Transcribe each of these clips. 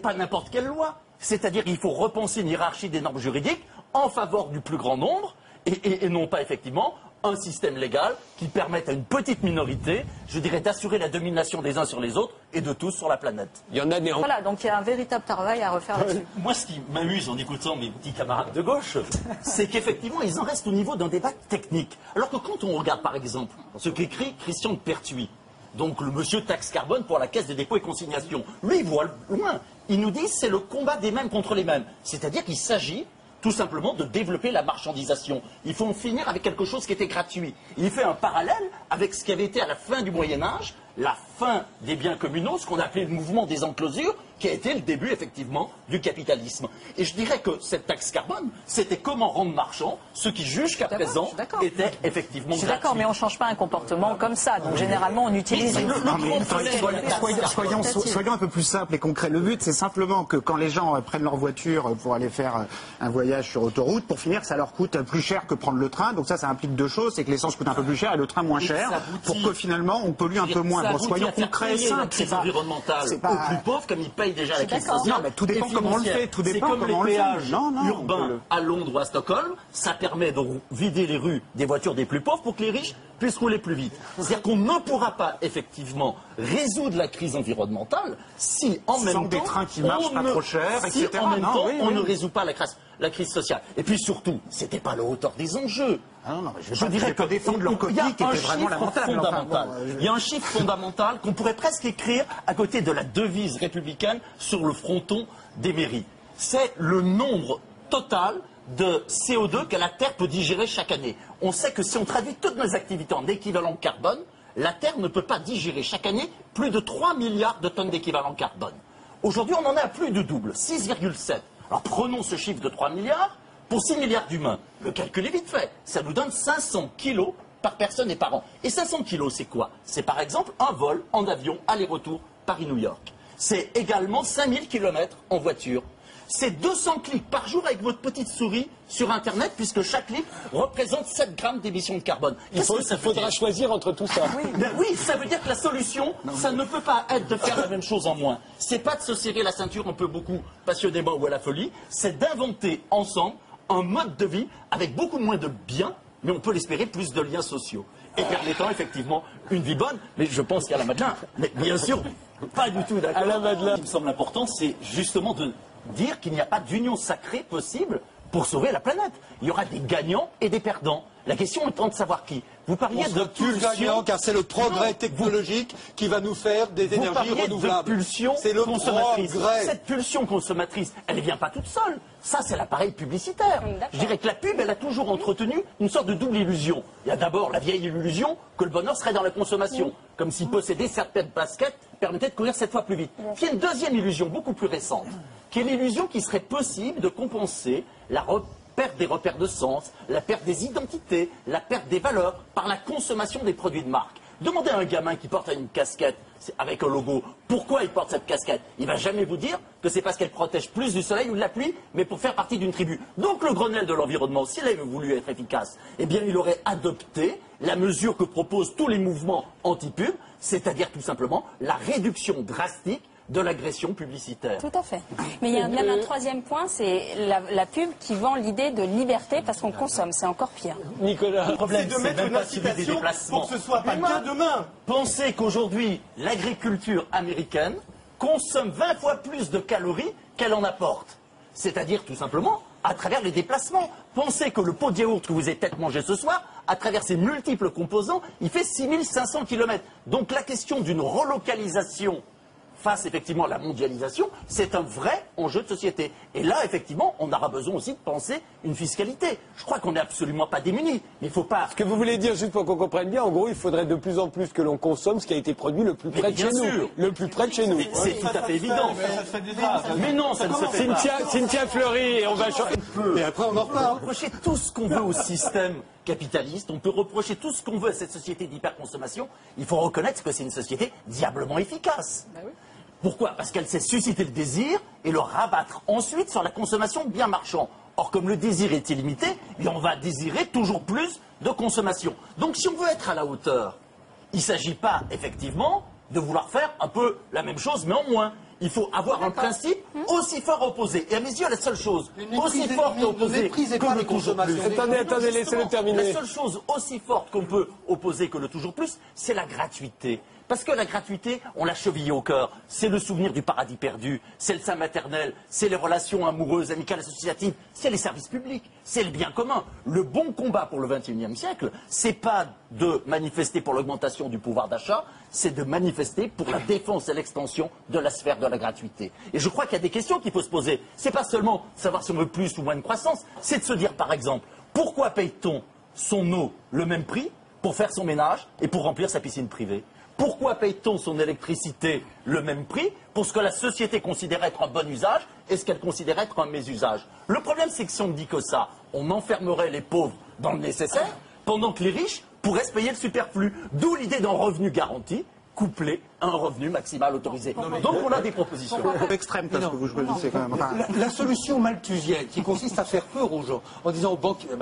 pas n'importe quelle loi. C'est-à-dire qu'il faut repenser une hiérarchie des normes juridiques en faveur du plus grand nombre et non pas effectivement un système légal qui permette à une petite minorité, je dirais, d'assurer la domination des uns sur les autres et de tous sur la planète. Il y en a néanmoins. Voilà, donc il y a un véritable travail à refaire là-dessus. Moi, ce qui m'amuse en écoutant mes petits camarades de gauche, c'est qu'effectivement, ils en restent au niveau d'un débat technique. Alors que quand on regarde, par exemple, ce qu'écrit Christian de Pertuis, donc le monsieur taxe carbone pour la Caisse des dépôts et consignations, lui, il voit loin. Il nous dit c'est le combat des mêmes contre les mêmes. C'est-à-dire qu'il s'agit tout simplement de développer la marchandisation. Il faut en finir avec quelque chose qui était gratuit. Il fait un parallèle avec ce qui avait été à la fin du Moyen-Âge, la fin des biens communaux, ce qu'on appelait le mouvement des enclosures, qui a été le début, effectivement, du capitalisme. Et je dirais que cette taxe carbone, c'était comment rendre marchand ce qui, jusqu'à présent, était effectivement gratuit. Je suis d'accord, mais on ne change pas un comportement comme ça. Donc, généralement, on utilise... Soyons un peu plus simples et concrets. Le but, c'est simplement que quand les gens prennent leur voiture pour aller faire un voyage sur autoroute, pour finir, ça leur coûte plus cher que prendre le train. Donc ça implique deux choses. C'est que l'essence coûte un peu plus cher et le train moins cher, pour que finalement, on pollue un peu moins. Bon, soyons concrets et simples. C'est environnementale aux plus pauvres, comme ils payent déjà la crise sociale. Non, mais tout dépend comment on le fait. Tout dépend comment on le fait. C'est comme les péages urbains à Londres ou à Stockholm. Ça permet de vider les rues des voitures des plus pauvres pour que les riches puissent rouler plus vite. C'est-à-dire qu'on ne pourra pas effectivement résoudre la crise environnementale si en même temps des trains qui marchent pas trop cher, etc. En même temps, on ne résout pas la crise sociale. Et puis surtout, c'était pas la hauteur des enjeux. Ah non, je dirais que défendre leur copie qui était vraiment lamentable. Il y a un chiffre fondamental qu'on pourrait presque écrire à côté de la devise républicaine sur le fronton des mairies. C'est le nombre total de CO2 que la Terre peut digérer chaque année. On sait que si on traduit toutes nos activités en équivalent carbone, la Terre ne peut pas digérer chaque année plus de 3 milliards de tonnes d'équivalent carbone. Aujourd'hui, on en est à plus de double, 6,7. Alors prenons ce chiffre de 3 milliards pour 6 milliards d'humains. Le calcul est vite fait. Ça nous donne 500 kilos par personne et par an. Et 500 kilos, c'est quoi? C'est par exemple un vol en avion aller-retour Paris-New York. C'est également 5000 km en voiture. C'est 200 clics par jour avec votre petite souris sur Internet, puisque chaque clic représente 7 grammes d'émissions de carbone. Il faudra choisir entre tout ça. Oui, ça veut dire que la solution, ça ne peut pas être de faire la même chose en moins. C'est pas de se serrer la ceinture un peu beaucoup passionnément ou à la folie, c'est d'inventer ensemble un mode de vie avec beaucoup moins de biens, mais on peut l'espérer plus de liens sociaux. Et permettant effectivement une vie bonne, mais je pense qu'à la Madeleine, mais bien sûr, pas du tout d'accord. À la Madeleine. Ce qui me semble important, c'est justement de dire qu'il n'y a pas d'union sacrée possible pour sauver la planète. Il y aura des gagnants et des perdants. La question étant de savoir qui. Vous parliez de pulsion, car c'est le progrès technologique qui va nous faire des énergies renouvelables. C'est le consommatrice. Progrès. Cette pulsion consommatrice, elle ne vient pas toute seule. Ça, c'est l'appareil publicitaire. Je dirais que la pub, elle a toujours entretenu une sorte de double illusion. Il y a d'abord la vieille illusion que le bonheur serait dans la consommation, comme si posséder certaines baskets permettait de courir 7 fois plus vite. Puis il y a une deuxième illusion, beaucoup plus récente, qui est l'illusion qu'il serait possible de compenser la perte des repères de sens, la perte des identités, la perte des valeurs par la consommation des produits de marque. Demandez à un gamin qui porte une casquette avec un logo, pourquoi il porte cette casquette? Il ne va jamais vous dire que c'est parce qu'elle protège plus du soleil ou de la pluie, mais pour faire partie d'une tribu. Donc le Grenelle de l'environnement, s'il avait voulu être efficace, eh bien il aurait adopté la mesure que proposent tous les mouvements anti-pub, c'est-à-dire tout simplement la réduction drastique de l'agression publicitaire. Tout à fait. Mais il y a même un troisième point, c'est la pub qui vend l'idée de liberté parce qu'on consomme. C'est encore pire. Nicolas, le problème, c'est de mettre une incitation pour que ce soit pas bien demain. Pensez qu'aujourd'hui, l'agriculture américaine consomme 20 fois plus de calories qu'elle en apporte. C'est-à-dire, tout simplement, à travers les déplacements. Pensez que le pot de yaourt que vous avez peut-être mangé ce soir, à travers ses multiples composants, il fait 6500 km. Donc la question d'une relocalisation face effectivement à la mondialisation, c'est un vrai enjeu de société. Et là, effectivement, on aura besoin aussi de penser une fiscalité. Je crois qu'on n'est absolument pas démunis. Mais il ne faut pas... Ce que vous voulez dire, juste pour qu'on comprenne bien, en gros, il faudrait de plus en plus que l'on consomme ce qui a été produit le plus près de chez nous. Le plus près de chez nous. C'est tout à fait évident. Mais non, ça ne se fait pas. Cynthia Fleury, et on va changer. Mais après, on en On peut reparle. reprocher tout ce qu'on veut au système capitaliste, on peut reprocher tout ce qu'on veut à cette société d'hyperconsommation. Il faut reconnaître que c'est une société diablement efficace. Pourquoi? Parce qu'elle sait susciter le désir et le rabattre ensuite sur la consommation de biens marchands. Or, comme le désir est illimité, eh on va désirer toujours plus de consommation. Donc, si on veut être à la hauteur, il ne s'agit pas, effectivement, de vouloir faire un peu la même chose, mais en moins. Il faut avoir un principe aussi fort opposé. Et à mes yeux, la seule chose aussi forte à opposer que le toujours plus. Attendez, laissez-le terminer. La seule chose aussi forte qu'on peut opposer que le toujours plus, c'est la gratuité. Parce que la gratuité, on l'a chevillée au cœur. C'est le souvenir du paradis perdu, c'est le sein maternel, c'est les relations amoureuses, amicales, associatives, c'est les services publics, c'est le bien commun. Le bon combat pour le XXIe siècle, c'est pas de manifester pour l'augmentation du pouvoir d'achat, c'est de manifester pour la défense et l'extension de la sphère de la gratuité. Et je crois qu'il y a des questions qu'il faut se poser. C'est pas seulement savoir si on veut plus ou moins de croissance, c'est de se dire, par exemple, pourquoi paye-t-on son eau le même prix pour faire son ménage et pour remplir sa piscine privée ? Pourquoi paye-t-on son électricité le même prix pour ce que la société considère être un bon usage et ce qu'elle considère être un mésusage? Le problème, c'est que si on ne dit que ça, on enfermerait les pauvres dans le nécessaire, pendant que les riches pourraient se payer le superflu. D'où l'idée d'un revenu garanti couplé à un revenu maximal autorisé. Donc on a des propositions. Extrême, parce que vous choisissez quand même. La solution malthusienne qui consiste à faire peur aux gens en disant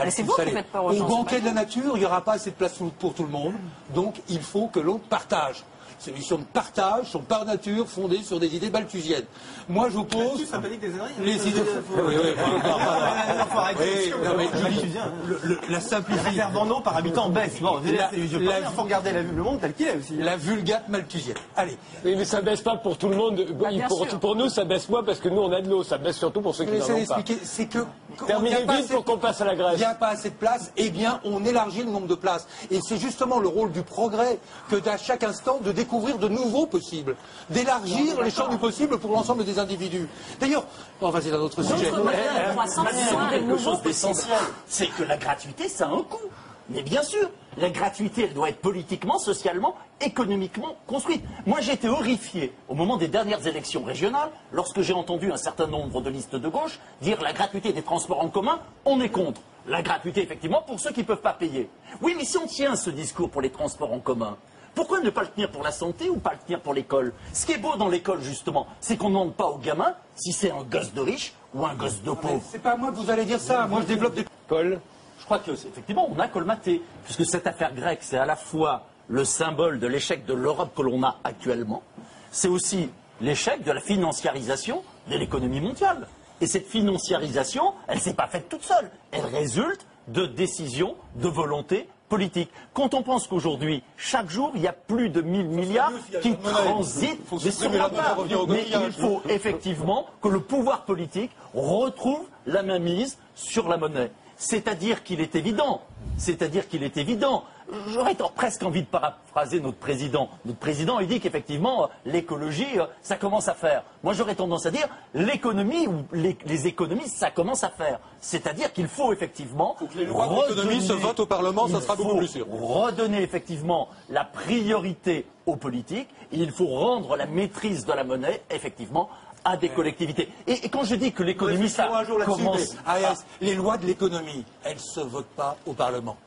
c'est vous qui faites peur aux gens, au banquet de la nature, il n'y aura pas assez de place pour tout le monde, donc il faut que l'on partage. Solutions de partage sont par nature fondées sur des idées malthusiennes. Moi j'oppose les idées. La simplicité. La eau par habitant baisse. Bon, il faut regarder le monde tel qu'il est aussi. La vulgate malthusienne. Allez. Oui, mais ça baisse pas pour tout le monde. Pour nous, ça baisse moins parce que nous, on a de l'eau. Ça baisse surtout pour ceux qui n'en ont pas. C'est que terminez vite pour qu'on passe à la Grèce. Il n'y a pas assez de place, eh bien, on élargit le nombre de places. Et c'est justement le rôle du progrès que d'à chaque instant de découvrir de nouveaux possibles, d'élargir les champs du possible pour l'ensemble des individus. D'ailleurs, on va c'est un autre sujet. Quelque chose d'essentiel, c'est que la gratuité, ça a un coût. Mais bien sûr, la gratuité, elle doit être politiquement, socialement, économiquement construite. Moi, j'ai été horrifié au moment des dernières élections régionales, lorsque j'ai entendu un certain nombre de listes de gauche dire la gratuité des transports en commun, on est contre. La gratuité, effectivement, pour ceux qui ne peuvent pas payer. Oui, mais si on tient ce discours pour les transports en commun, pourquoi ne pas le tenir pour la santé ou pas le tenir pour l'école? Ce qui est beau dans l'école, justement, c'est qu'on ne demande pas aux gamins si c'est un gosse de riche ou un gosse de pauvre. C'est pas à moi que vous allez dire ça. Moi, je développe des... Paul, je crois qu'effectivement, on a colmaté. Puisque cette affaire grecque, c'est à la fois le symbole de l'échec de l'Europe que l'on a actuellement, c'est aussi l'échec de la financiarisation de l'économie mondiale. Et cette financiarisation, elle ne s'est pas faite toute seule. Elle résulte de décisions, de volontés politique. Quand on pense qu'aujourd'hui, chaque jour, il y a plus de 1000 milliards qui transitent sur la part. Mais il faut effectivement que le pouvoir politique retrouve la mainmise sur la monnaie. C'est-à-dire qu'il est évident, j'aurais presque envie de paraphraser notre président. Notre président, il dit qu'effectivement, l'écologie, ça commence à faire. Moi, j'aurais tendance à dire, l'économie ou les économies, ça commence à faire. C'est-à-dire qu'il faut effectivement... Faut que les lois d'économie se votent au Parlement, ça sera beaucoup plus sûr. Redonner effectivement la priorité aux politiques, et il faut rendre la maîtrise de la monnaie, effectivement, à des collectivités. Et quand je dis que l'économie, ça commence... Les lois de l'économie, elles ne se votent pas au Parlement.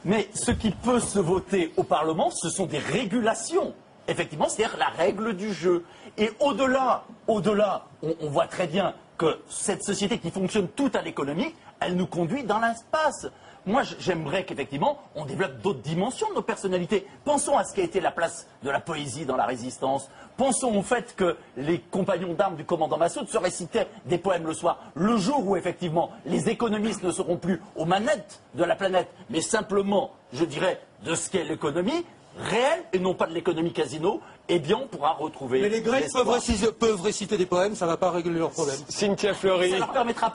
Mais ce qui peut se voter au Parlement, ce sont des régulations. Effectivement, c'est-à-dire la règle du jeu. Et au-delà, on voit très bien que cette société qui fonctionne toute à l'économie, elle nous conduit dans l'espace. Moi, j'aimerais qu'effectivement, on développe d'autres dimensions de nos personnalités. Pensons à ce qu'a été la place de la poésie dans la Résistance. Pensons au fait que les compagnons d'armes du commandant Massoud se récitaient des poèmes le soir. Le jour où, effectivement, les économistes ne seront plus aux manettes de la planète, mais simplement, je dirais, de ce qu'est l'économie réelle et non pas de l'économie casino, eh bien, on pourra retrouver... Mais les Grecs peuvent réciter des poèmes, ça ne va pas régler leurs problèmes. Cynthia Fleury. Ça leur permettra